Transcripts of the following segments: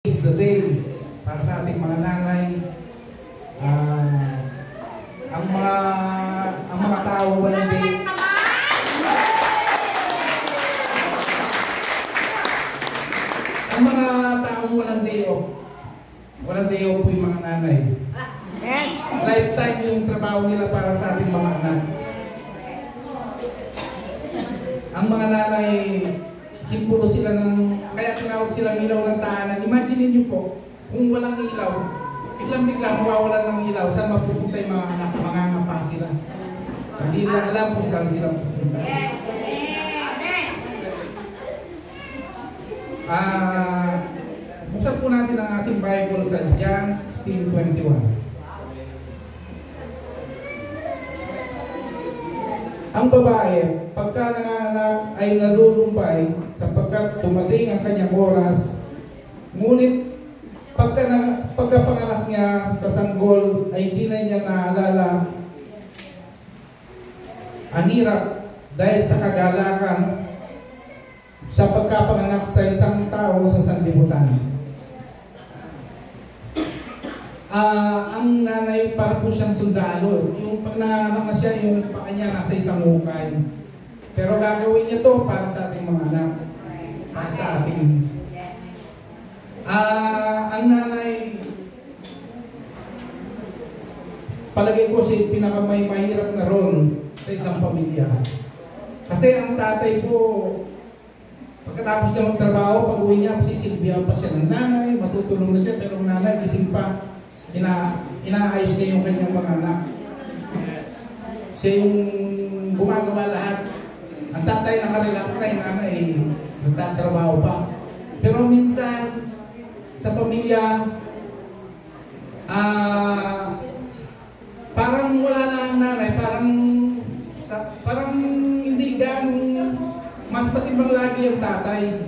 is the day para sa ating mga nanay. Ang mga tao walang day. Ang mga taong walang day off. Walang day off po yung mga nanay. Lifetime yung trabaho nila para sa ating mga anak. Ang mga nanay, simbolo sila ng, kaya tinawag silang ilaw ng tahanan. Imagine niyo po, kung walang ilaw, biglang mawawalan ng ilaw, saan mapupunta yung mga anak, mangangapa sila. Hindi nila alam kung saan sila pupunta. Buksan po natin ang ating Bible sa John 16:21. Ang babae, pagka nanganak ay nalulumbay sapagkat dumating ang kanyang oras. Ngunit pagkapanganak niya sa sanggol ay hindi na niya naalala ang hirap dahil sa kagalakan sa pagkapanganak sa isang tao sa sanlibutan. Ang nanay para po siyang sundalo. Yung pag nanganak na siya, yung paa niya nasa isang hukay. Pero gagawin niya to para sa ating mga anak. Para sa ating ang nanay, palagay ko siya pinakamahirap na role sa isang pamilya. Kasi ang tatay po, pagkatapos niya magtrabaho, pag uwi niya, sisilbihan pa siya ng nanay, matutulong na siya, pero ang nanay, gising pa, inaayos niya yung kanyang mga anak. Siya yung gumagawa lahat. Ang tatay nakarelax na, yung nanay nagtatrabaho pa. Pero minsan, sa pamilya, parang wala na ang nanay, parang hindi ganong mas matibang lagi ang tatay.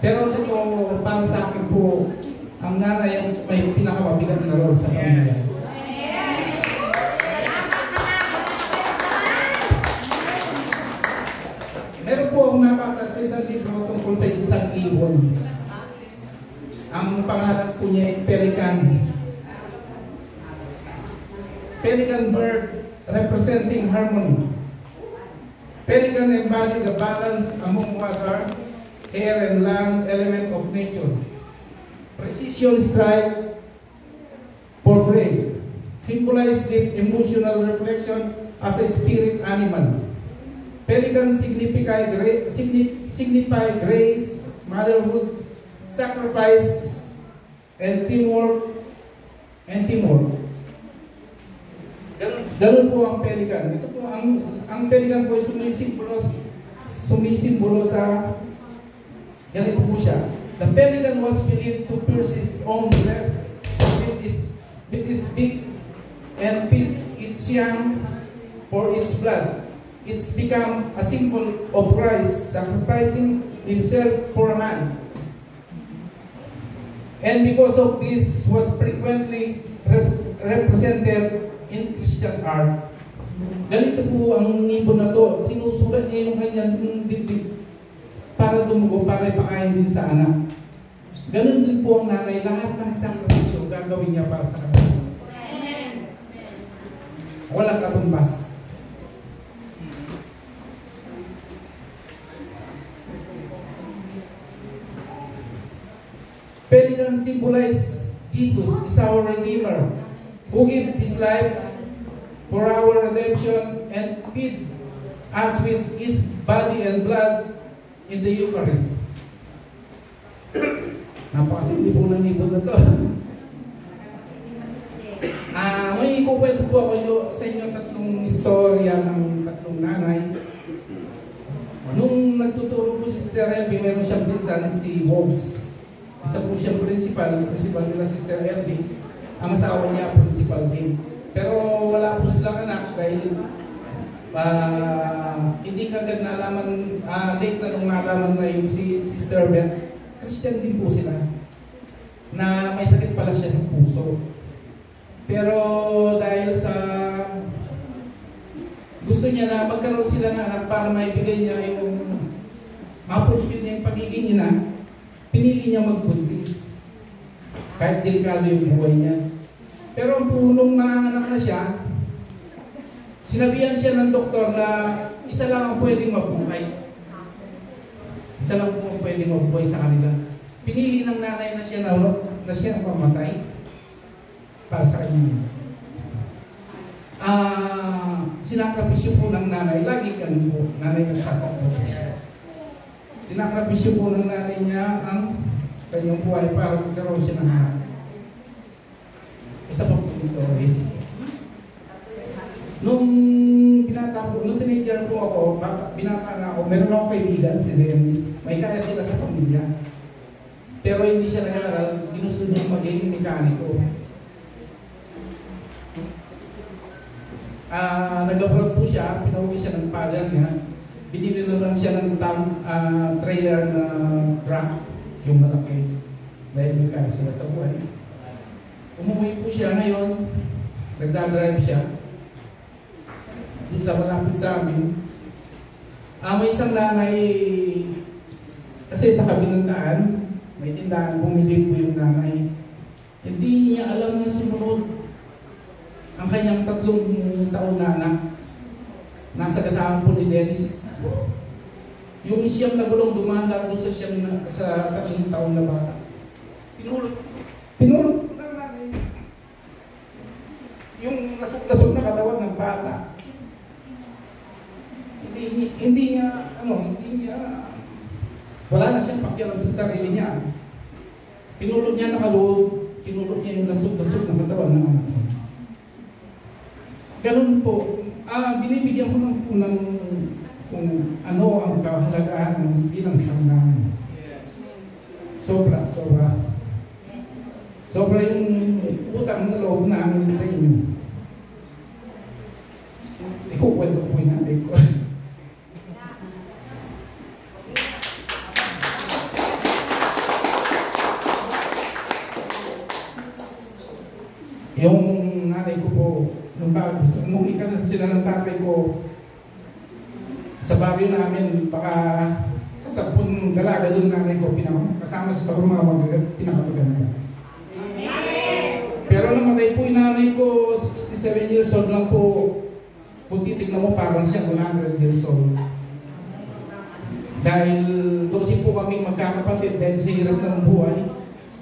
Pero ito, para sa akin po, ang nanay ang may pinakamabigat na role sa pamilya. Meron po akong nabasa sa isang libro tungkol sa isang ibon. Ang pangalan po niya, pelican. Pelican bird representing harmony. Pelican embody the balance among water, air, and land element of nature. Precision strike for prey. Symbolize deep emotional reflection as a spirit animal. Pelican signify grace, motherhood, sacrifice, and teamwork. Ganun po ang pelican. Ito po ang pelican po ay sumisimbolo sa ganito po siya. The pelican was believed to pierce its own breast with its beak and feed its young for its blood. It's become a symbol of Christ sacrificing himself for man. And because of this was frequently represented in Christian art. Ganito po ang ibon na to. Sinusulat niya yung kanyang dibdib para dumugo, para ipakain din sa anak. Ganun din po ang nanay. Lahat ng sakripisyo gagawin niya para sa anak. Walang katumbas. Pelican symbolize Jesus is our Redeemer, who gave His life for our redemption and feed us with His body and blood in the Eucharist. Napakatindi po ng ibon na to. May ikukwento po ako sa inyo tatlong istorya ng tatlong nanay. Nung nagtuturo po si Sister Elby, meron siyang pinsan si Wogs. Isa po siyang principal nila Sister Elby. Ang asawa niya, principal din. Pero wala po silang anak dahil hindi kagad nalaman, late na nung nalaman na yung si Sister Beth. Christian din po sila. Na may sakit pala siya ng puso. Pero dahil sa gusto niya na magkaroon sila ng anak para maibigay niya yung mapulpit niya yung pagiging ina, pinili niya magbuntis. Kahit delikado yung buhay niya. Pero nung nanganak na siya, sinabihan siya ng doktor na isa lang ang pwedeng mabuhay. Isa lang po ang pwedeng mabuhay sa kanila. Pinili ng nanay na siya mamatay para sa kanya. Sinakripisyo po ng nanay, lagi ganun po, nanay nagsasakripisyo. Sinakripisyo po ng nanay niya ang kanyang buhay para magkaroon siya ng anak. Isa pa po yung story. Nung teenager po ako, binata na ako, meron akong kaibigan, si Dennis. May kaya sila sa pamilya. Pero hindi siya nag-aaral, ginusto niya maging mekaniko. Nag-abroad po siya, pinauwi siya ng father niya. Binili na lang siya ng trailer na truck, yung malaki. Dahil may kaya sila sa buhay. Umuwi po siya ngayon, nagdadrive siya. Doon sa malapit sa amin. May isang nanay, kasi sa kabinantaan, may tindahan, bumili po yung nanay. Hindi niya alam na sumunod ang kanyang 3 taon na anak. Nasa kasama po ni Dennis. Yung siyam na gulong dumaan doon sa 3 taon na bata. Pinulot po ng nanay. Yung lasok-lasok na katawan ng bata. Hindi niya, wala na siyang pakialam sa sarili niya. Pinulot niya na kaloob, pinulot niya yung lasok-lasok na katawan ng anak niya. Ganun po, binibigyan ko ng kung ano ang kahalagahan ng bilang sanggahan. Sobra yung utang na loob namin sa inyo. Ikukwento po yung natin ko. Yung nanay ko po, nung ikasal sila ng tatay ko, sa baryo namin, baka sa 10 dalaga doon nanay ko, kasama sa mga pinakamaganda. Pero namatay po yung nanay ko, 67 years old lang po. Kung titignan mo, parang siya 100 years old. Dahil 12 po kami magkakapatid dahil sa hirap ng buhay.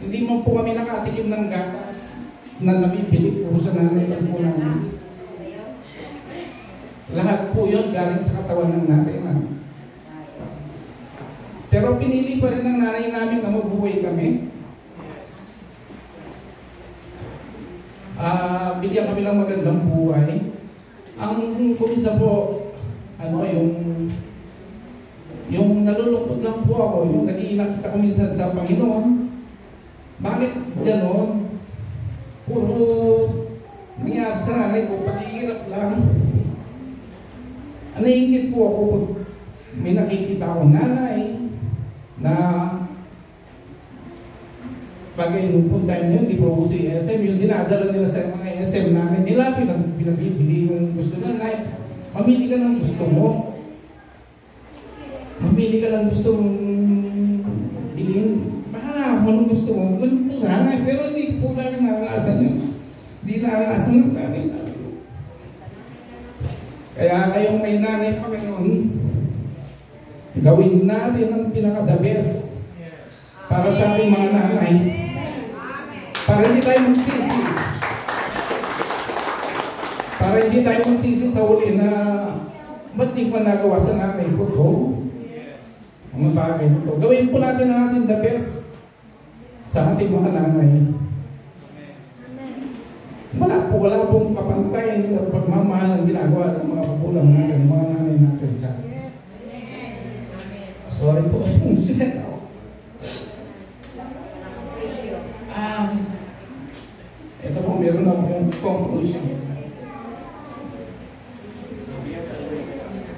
Hindi mo po kami nakatikim ng gatas na nabibili po sa nanay lang po namin. Lahat po yun galing sa katawan ng nanay namin. Pero pinili pa rin ng nanay namin na mabuhay kami. Bigyan kami ng magandang buhay. Ang kumisa po, yung nalulungkot lang po ako, yung nag-iinak kita ko minsan sa Panginoon. Bakit gano'n? Puro nangyari sa nanay ko, pag-iirap lang. Naiingit po ako pag may nakikita akong nanay na bagay nung punta yun, di pa uso yung SM, yung dinadala nila sa mga SM namin nila, pinabibili yung gusto nila. Mamili ka ng gusto mo. Mamili ka ng gusto mong bilhin. Bahala ako ng gusto mo. Ganun po sana, pero hindi po namin naranasan yun. Hindi naranasan ng nanay namin. Kaya kayong may nanay pa ngayon, gawin natin ang pinaka-the best para sa ating mga nanay. Para hindi tayo magsisi. Para hindi tayo magsisi sa uli na ba't di ko nagawa sa nanay ko to? Ang bagay mo to. Gawin po natin ang ating the best sa ating mga nanay. Wala pong kapantay at pagmamahal ang ginagawa ng mga magulang natin, mga nanay natin sa atin. Sorry po, sinet ako. Ito po, meron akong conclusion.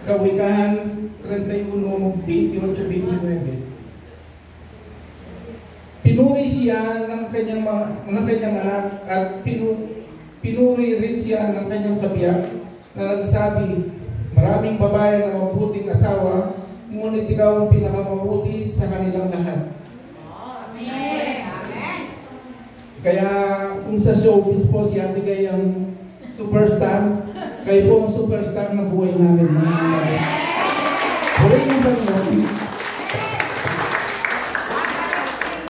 Kawikahan 31:28-29. Pinuri siya ng kanyang anak at pinuri rin siya ng kanyang kabiyak na nagsabi, maraming babae na mabuting asawa, ngunit ikaw ang pinakamabuti sa kanilang lahat. Kaya kung sa showbiz po si Ate Gay ang superstar, kayo po ang superstar na buhay namin. Hooray ng